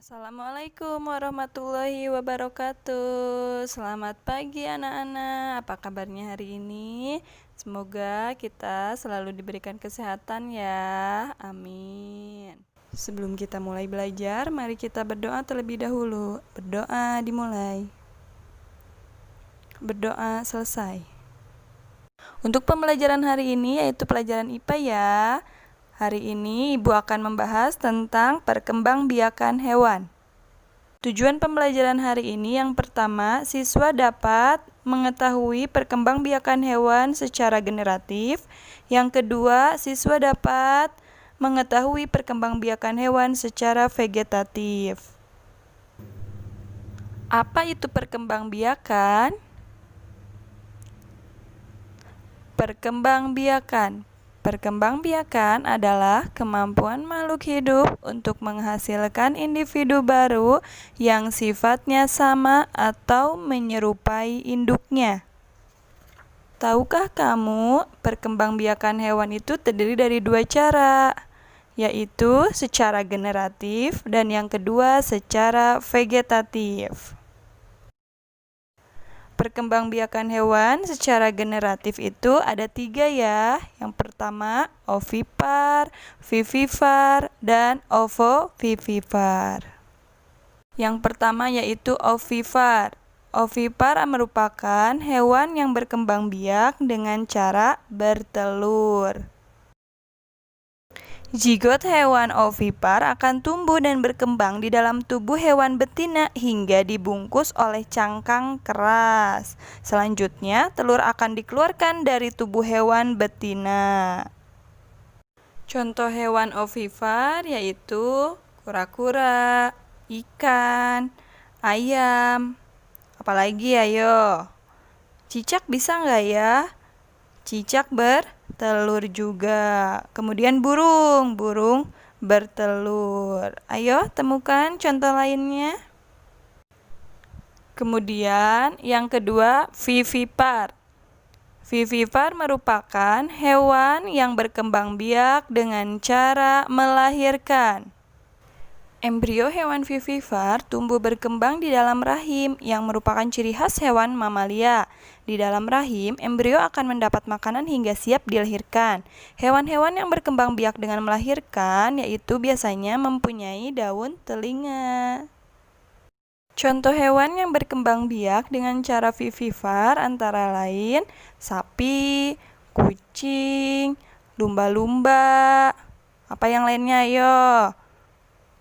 Assalamualaikum warahmatullahi wabarakatuh. Selamat pagi anak-anak. Apa kabarnya hari ini? Semoga kita selalu diberikan kesehatan ya. Amin. Sebelum kita mulai belajar, mari kita berdoa terlebih dahulu. Berdoa dimulai. Berdoa selesai. Untuk pembelajaran hari ini yaitu pelajaran IPA ya. Hari ini Ibu akan membahas tentang perkembangbiakan hewan. Tujuan pembelajaran hari ini yang pertama, siswa dapat mengetahui perkembangbiakan hewan secara generatif. Yang kedua, siswa dapat mengetahui perkembangbiakan hewan secara vegetatif. Apa itu perkembangbiakan? Perkembangbiakan adalah kemampuan makhluk hidup untuk menghasilkan individu baru yang sifatnya sama atau menyerupai induknya. Tahukah kamu, perkembangbiakan hewan itu terdiri dari dua cara, yaitu secara generatif dan yang kedua secara vegetatif. Perkembangbiakan hewan secara generatif itu ada 3 ya. Yang pertama ovipar, vivipar, dan ovovivipar. Yang pertama yaitu ovipar. Ovipar merupakan hewan yang berkembang biak dengan cara bertelur. Zigot hewan ovipar akan tumbuh dan berkembang di dalam tubuh hewan betina hingga dibungkus oleh cangkang keras. Selanjutnya, telur akan dikeluarkan dari tubuh hewan betina. Contoh hewan ovipar yaitu kura-kura, ikan, ayam. Apalagi ayo? Cicak bisa nggak ya? Cicak bertelur juga. Kemudian burung bertelur. Ayo temukan contoh lainnya. Kemudian yang kedua vivipar. Vivipar merupakan hewan yang berkembang biak dengan cara melahirkan. Embrio hewan vivipar tumbuh berkembang di dalam rahim yang merupakan ciri khas hewan mamalia. Di dalam rahim, embrio akan mendapat makanan hingga siap dilahirkan. Hewan-hewan yang berkembang biak dengan melahirkan yaitu biasanya mempunyai daun telinga. Contoh hewan yang berkembang biak dengan cara vivipar antara lain sapi, kucing, lumba-lumba. Apa yang lainnya ayo?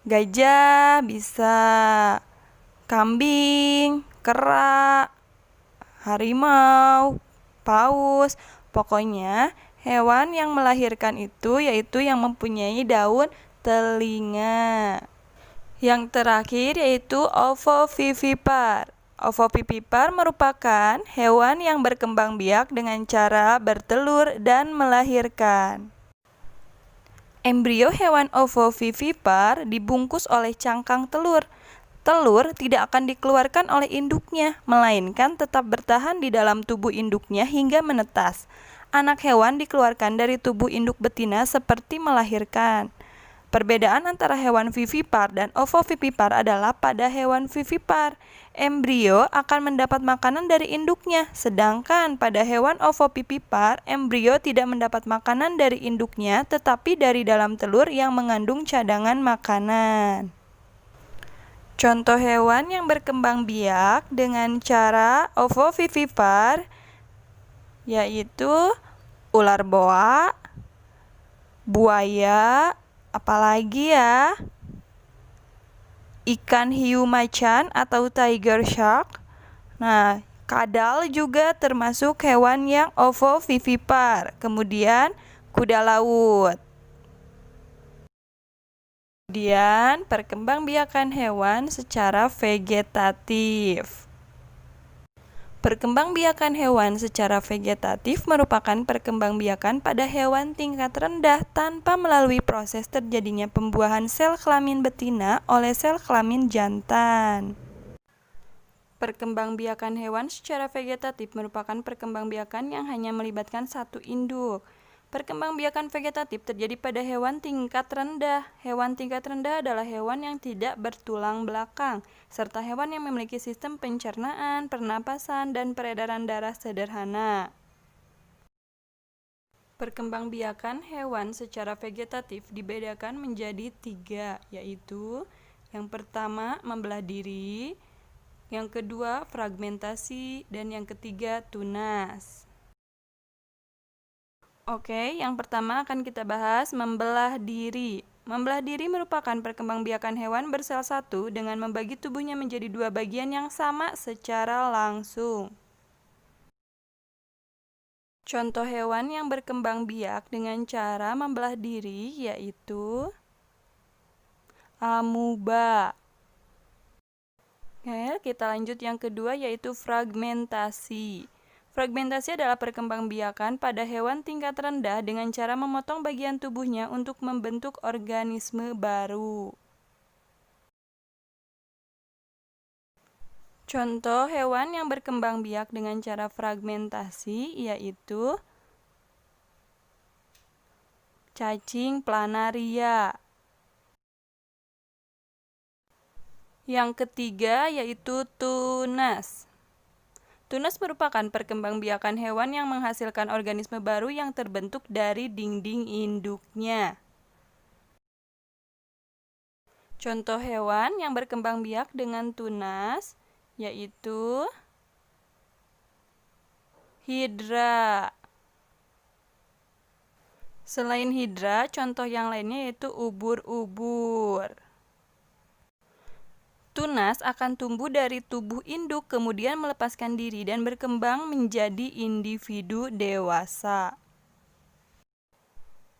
Gajah bisa, kambing, kera, harimau, paus. Pokoknya hewan yang melahirkan itu yaitu yang mempunyai daun telinga. Yang terakhir yaitu ovovivipar. Ovovivipar merupakan hewan yang berkembang biak dengan cara bertelur dan melahirkan. Embrio hewan ovovivipar dibungkus oleh cangkang telur. Telur tidak akan dikeluarkan oleh induknya, melainkan tetap bertahan di dalam tubuh induknya hingga menetas. Anak hewan dikeluarkan dari tubuh induk betina seperti melahirkan. Perbedaan antara hewan vivipar dan ovovivipar adalah pada hewan vivipar, embrio akan mendapat makanan dari induknya, sedangkan pada hewan ovovivipar, embrio tidak mendapat makanan dari induknya, tetapi dari dalam telur yang mengandung cadangan makanan. Contoh hewan yang berkembang biak dengan cara ovovivipar yaitu ular boa, buaya, apalagi ya? Ikan hiu macan atau tiger shark. Nah, kadal juga termasuk hewan yang ovovivipar. Kemudian kuda laut. Kemudian perkembangbiakan hewan secara vegetatif. Perkembangbiakan hewan secara vegetatif merupakan perkembangbiakan pada hewan tingkat rendah tanpa melalui proses terjadinya pembuahan sel kelamin betina oleh sel kelamin jantan. Perkembangbiakan hewan secara vegetatif merupakan perkembangbiakan yang hanya melibatkan satu induk. Perkembangbiakan vegetatif terjadi pada hewan tingkat rendah. Hewan tingkat rendah adalah hewan yang tidak bertulang belakang, serta hewan yang memiliki sistem pencernaan, pernapasan, dan peredaran darah sederhana. Perkembangbiakan hewan secara vegetatif dibedakan menjadi 3, yaitu yang pertama membelah diri, yang kedua fragmentasi, dan yang ketiga tunas. Oke, yang pertama akan kita bahas membelah diri. Membelah diri merupakan perkembangbiakan hewan bersel satu dengan membagi tubuhnya menjadi 2 bagian yang sama secara langsung. Contoh hewan yang berkembang biak dengan cara membelah diri yaitu amuba. Oke, kita lanjut yang kedua yaitu fragmentasi. Fragmentasi adalah perkembangbiakan pada hewan tingkat rendah dengan cara memotong bagian tubuhnya untuk membentuk organisme baru. Contoh hewan yang berkembang biak dengan cara fragmentasi yaitu cacing planaria. Yang ketiga yaitu tunas. Tunas merupakan perkembangbiakan hewan yang menghasilkan organisme baru yang terbentuk dari dinding induknya. Contoh hewan yang berkembang biak dengan tunas yaitu hidra. Selain hidra, contoh yang lainnya yaitu ubur-ubur. Tunas akan tumbuh dari tubuh induk, kemudian melepaskan diri dan berkembang menjadi individu dewasa.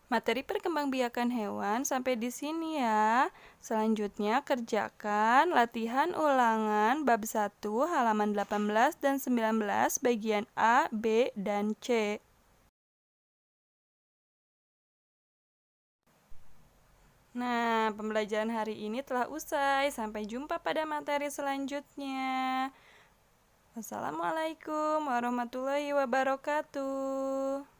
Materi perkembangbiakan hewan sampai di sini ya. Selanjutnya kerjakan latihan ulangan bab 1 halaman 18 dan 19 bagian A, B, dan C. Nah, pembelajaran hari ini telah usai. Sampai jumpa pada materi selanjutnya. Wassalamualaikum warahmatullahi wabarakatuh.